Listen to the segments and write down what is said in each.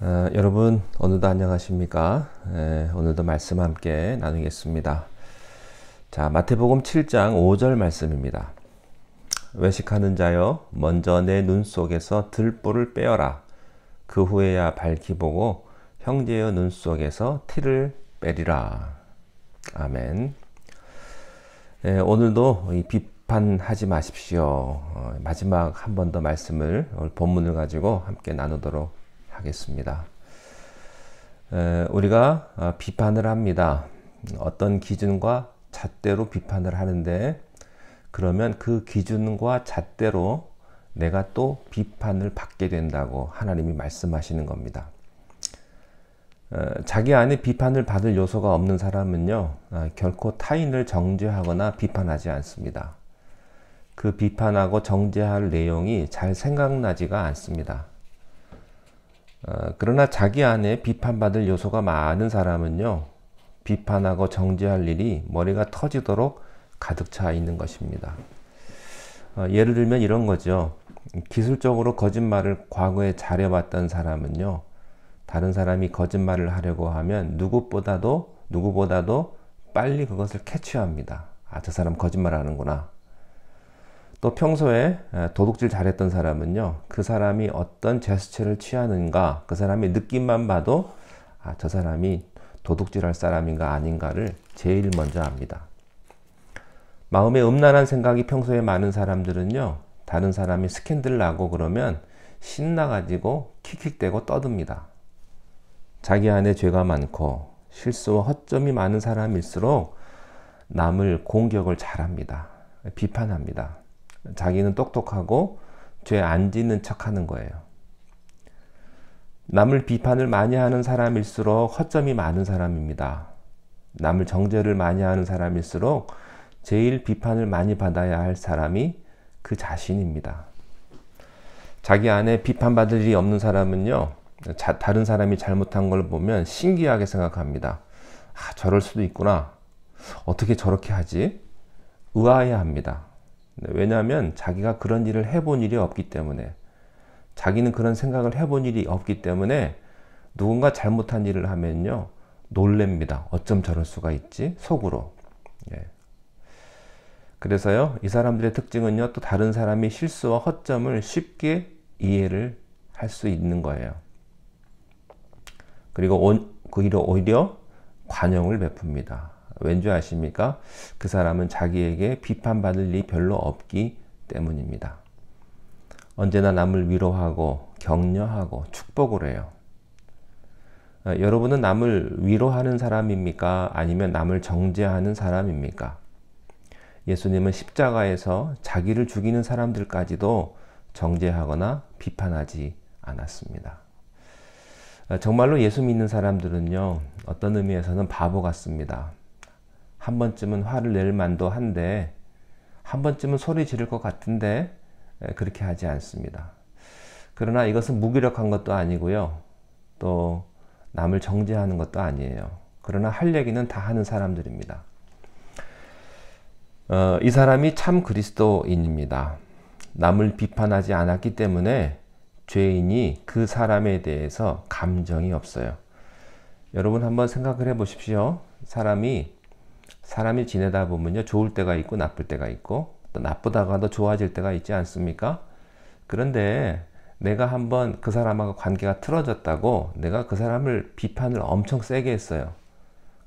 여러분 오늘도 안녕하십니까? 오늘도 말씀 함께 나누겠습니다. 자, 마태복음 7장 5절 말씀입니다. 외식하는 자여 먼저 내 눈 속에서 들보를 빼어라. 그 후에야 밝히 보고 형제의 눈 속에서 티를 빼리라. 아멘. 오늘도 비판하지 마십시오. 마지막 한 번 더 말씀을 오늘 본문을 가지고 함께 나누도록 하겠습니다. 우리가 비판을 합니다. 어떤 기준과 잣대로 비판을 하는데, 그러면 그 기준과 잣대로 내가 또 비판을 받게 된다고 하나님이 말씀하시는 겁니다. 자기 안에 비판을 받을 요소가 없는 사람은요, 결코 타인을 정죄하거나 비판하지 않습니다. 그 비판하고 정죄할 내용이 잘 생각나지가 않습니다. 그러나 자기 안에 비판받을 요소가 많은 사람은요, 비판하고 정죄할 일이 머리가 터지도록 가득 차 있는 것입니다. 예를 들면 이런 거죠. 기술적으로 거짓말을 과거에 잘해왔던 사람은요, 다른 사람이 거짓말을 하려고 하면 누구보다도 빨리 그것을 캐치합니다. 아, 저 사람 거짓말 하는구나. 또 평소에 도둑질 잘했던 사람은요, 그 사람이 어떤 제스처를 취하는가, 그 사람의 느낌만 봐도 아, 저 사람이 도둑질할 사람인가 아닌가를 제일 먼저 압니다. 마음에 음란한 생각이 평소에 많은 사람들은요, 다른 사람이 스캔들 나고 그러면 신나가지고 킥킥대고 떠듭니다. 자기 안에 죄가 많고 실수와 허점이 많은 사람일수록 남을 공격을 잘합니다. 비판합니다. 자기는 똑똑하고 죄 안 짓는 척 하는 거예요. 남을 비판을 많이 하는 사람일수록 허점이 많은 사람입니다. 남을 정죄를 많이 하는 사람일수록 제일 비판을 많이 받아야 할 사람이 그 자신입니다. 자기 안에 비판받을 일이 없는 사람은요, 다른 사람이 잘못한 걸 보면 신기하게 생각합니다. 아, 저럴 수도 있구나. 어떻게 저렇게 하지? 의아해합니다. 왜냐하면 자기가 그런 일을 해본 일이 없기 때문에, 자기는 그런 생각을 해본 일이 없기 때문에 누군가 잘못한 일을 하면요, 놀랍니다. 어쩜 저럴 수가 있지? 속으로. 그래서요, 이 사람들의 특징은요, 또 다른 사람이 실수와 허점을 쉽게 이해를 할 수 있는 거예요. 그리고 오히려 관용을 베풉니다. 왠지 아십니까? 그 사람은 자기에게 비판받을 일이 별로 없기 때문입니다. 언제나 남을 위로하고 격려하고 축복을 해요. 여러분은 남을 위로하는 사람입니까? 아니면 남을 정죄하는 사람입니까? 예수님은 십자가에서 자기를 죽이는 사람들까지도 정죄하거나 비판하지 않았습니다. 정말로 예수 믿는 사람들은요, 어떤 의미에서는 바보 같습니다. 한 번쯤은 화를 낼 만도 한데, 한 번쯤은 소리 지를 것 같은데 그렇게 하지 않습니다. 그러나 이것은 무기력한 것도 아니고요, 또 남을 정죄하는 것도 아니에요. 그러나 할 얘기는 다 하는 사람들입니다. 이 사람이 참 그리스도인입니다. 남을 비판하지 않았기 때문에 죄인이 그 사람에 대해서 감정이 없어요. 여러분 한번 생각을 해 보십시오. 사람이 지내다 보면요, 좋을 때가 있고 나쁠 때가 있고, 또 나쁘다가도 좋아질 때가 있지 않습니까? 그런데 내가 한번 그 사람하고 관계가 틀어졌다고 내가 그 사람을 비판을 엄청 세게 했어요.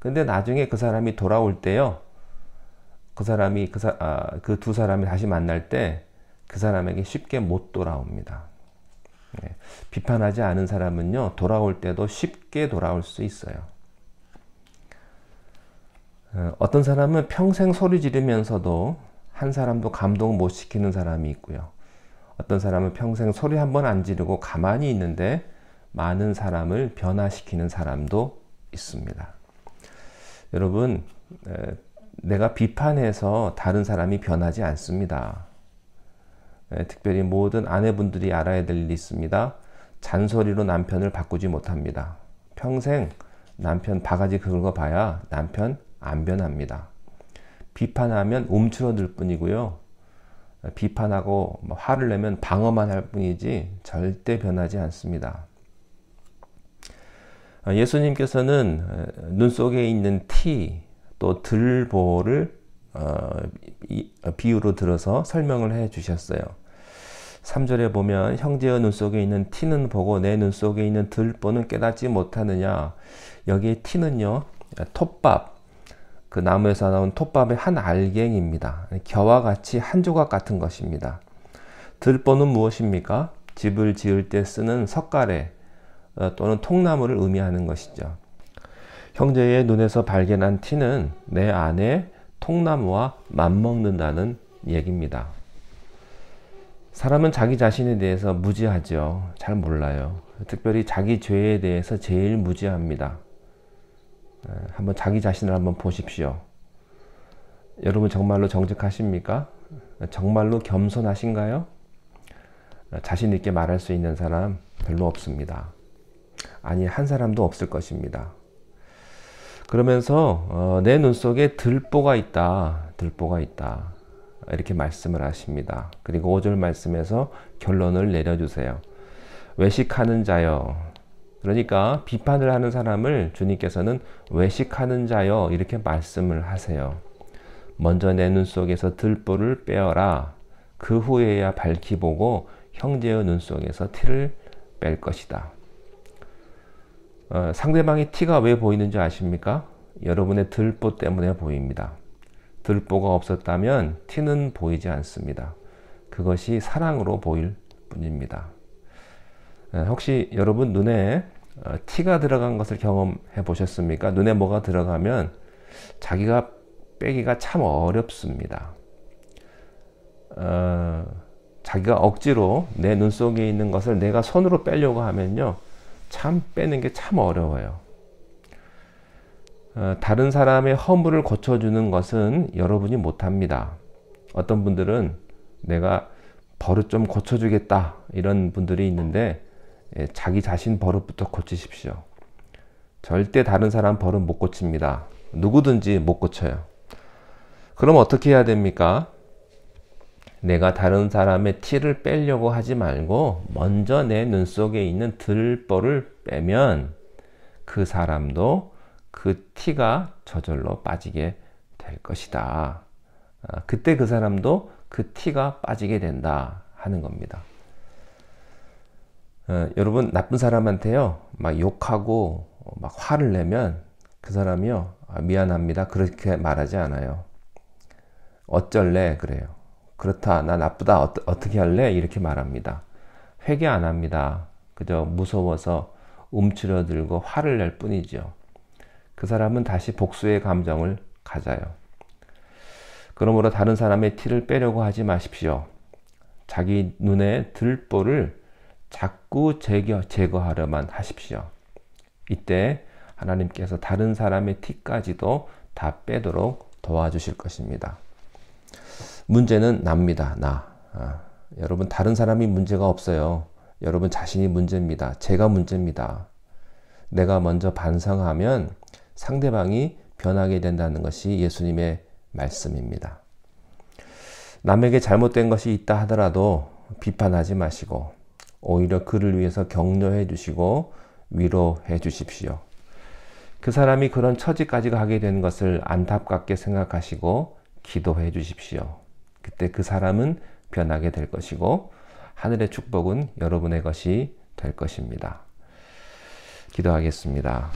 근데 나중에 그 사람이 돌아올 때요, 그 두 사람이 다시 만날 때 그 사람에게 쉽게 못 돌아옵니다. 비판하지 않은 사람은요, 돌아올 때도 쉽게 돌아올 수 있어요. 어떤 사람은 평생 소리 지르면서도 한 사람도 감동 못 시키는 사람이 있고요. 어떤 사람은 평생 소리 한 번 안 지르고 가만히 있는데 많은 사람을 변화시키는 사람도 있습니다. 여러분, 내가 비판해서 다른 사람이 변하지 않습니다. 특별히 모든 아내분들이 알아야 될 일이 있습니다. 잔소리로 남편을 바꾸지 못합니다. 평생 남편 바가지 긁어봐야 남편 안 변합니다. 비판하면 움츠러들 뿐이고요, 비판하고 화를 내면 방어만 할 뿐이지 절대 변하지 않습니다. 예수님께서는 눈 속에 있는 티, 또 들보를 비유로 들어서 설명을 해 주셨어요. 3절에 보면 형제의 눈 속에 있는 티는 보고 내 눈 속에 있는 들보는 깨닫지 못하느냐. 여기에 티는요, 톱밥, 그 나무에서 나온 톱밥의 한 알갱이입니다. 겨와 같이 한 조각 같은 것입니다. 들보는 무엇입니까? 집을 지을 때 쓰는 석가래 또는 통나무를 의미하는 것이죠. 형제의 눈에서 발견한 티는 내 안에 통나무와 맞먹는다는 얘기입니다. 사람은 자기 자신에 대해서 무지하죠. 잘 몰라요. 특별히 자기 죄에 대해서 제일 무지합니다. 한번 자기 자신을 한번 보십시오. 여러분 정말로 정직하십니까? 정말로 겸손하신가요? 자신 있게 말할 수 있는 사람 별로 없습니다. 아니, 한 사람도 없을 것입니다. 그러면서 내 눈 속에 들보가 있다. 들보가 있다. 이렇게 말씀을 하십니다. 그리고 5절 말씀에서 결론을 내려주세요. 외식하는 자여. 그러니까 비판을 하는 사람을 주님께서는 외식하는 자여 이렇게 말씀을 하세요. 먼저 내 눈 속에서 들보를 빼어라. 그 후에야 밝히 보고 형제의 눈 속에서 티를 뺄 것이다. 상대방의 티가 왜 보이는지 아십니까? 여러분의 들보 때문에 보입니다. 들보가 없었다면 티는 보이지 않습니다. 그것이 사랑으로 보일 뿐입니다. 혹시 여러분 눈에 티가 들어간 것을 경험해 보셨습니까? 눈에 뭐가 들어가면 자기가 빼기가 참 어렵습니다. 자기가 억지로 내 눈 속에 있는 것을 내가 손으로 빼려고 하면요, 참 빼는 게 참 어려워요. 다른 사람의 허물을 고쳐주는 것은 여러분이 못합니다. 어떤 분들은 내가 버릇 좀 고쳐주겠다 이런 분들이 있는데 자기 자신 버릇부터 고치십시오. 절대 다른 사람 버릇 못 고칩니다. 누구든지 못 고쳐요. 그럼 어떻게 해야 됩니까? 내가 다른 사람의 티를 빼려고 하지 말고 먼저 내 눈 속에 있는 들보를 빼면 그 사람도 그 티가 저절로 빠지게 될 것이다. 그때 그 사람도 그 티가 빠지게 된다 하는 겁니다. 여러분 나쁜 사람한테요 막 욕하고 막 화를 내면 그 사람이요 미안합니다 그렇게 말하지 않아요. 어쩔래 그래요. 그렇다 나 나쁘다 어떻게 할래 이렇게 말합니다. 회개 안 합니다. 그저 무서워서 움츠러들고 화를 낼 뿐이죠. 그 사람은 다시 복수의 감정을 가져요. 그러므로 다른 사람의 티를 빼려고 하지 마십시오. 자기 눈에 들보를 자꾸 제거하려만 하십시오. 이때 하나님께서 다른 사람의 티까지도 다 빼도록 도와주실 것입니다. 문제는 납니다. 여러분 다른 사람이 문제가 없어요. 여러분 자신이 문제입니다. 제가 문제입니다. 내가 먼저 반성하면 상대방이 변하게 된다는 것이 예수님의 말씀입니다. 남에게 잘못된 것이 있다 하더라도 비판하지 마시고 오히려 그를 위해서 격려해 주시고 위로해 주십시오. 그 사람이 그런 처지까지 가게 된 것을 안타깝게 생각하시고 기도해 주십시오. 그때 그 사람은 변하게 될 것이고 하늘의 축복은 여러분의 것이 될 것입니다. 기도하겠습니다.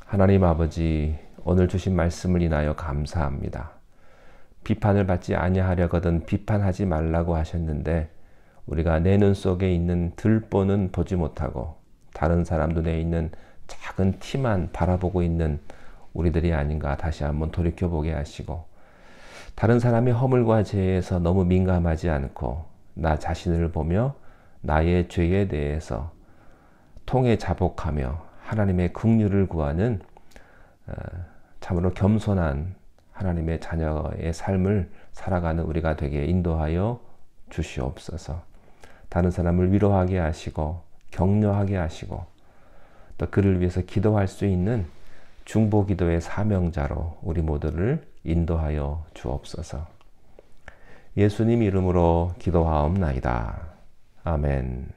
하나님 아버지, 오늘 주신 말씀을 인하여 감사합니다. 비판을 받지 아니하려거든 비판하지 말라고 하셨는데 우리가 내 눈 속에 있는 들보는 보지 못하고 다른 사람 눈에 있는 작은 티만 바라보고 있는 우리들이 아닌가 다시 한번 돌이켜보게 하시고 다른 사람의 허물과 죄에서 너무 민감하지 않고 나 자신을 보며 나의 죄에 대해서 통해 자복하며 하나님의 긍휼을 구하는 참으로 겸손한 하나님의 자녀의 삶을 살아가는 우리가 되게 인도하여 주시옵소서. 다른 사람을 위로하게 하시고 격려하게 하시고 또 그를 위해서 기도할 수 있는 중보기도의 사명자로 우리 모두를 인도하여 주옵소서. 예수님 이름으로 기도하옵나이다. 아멘.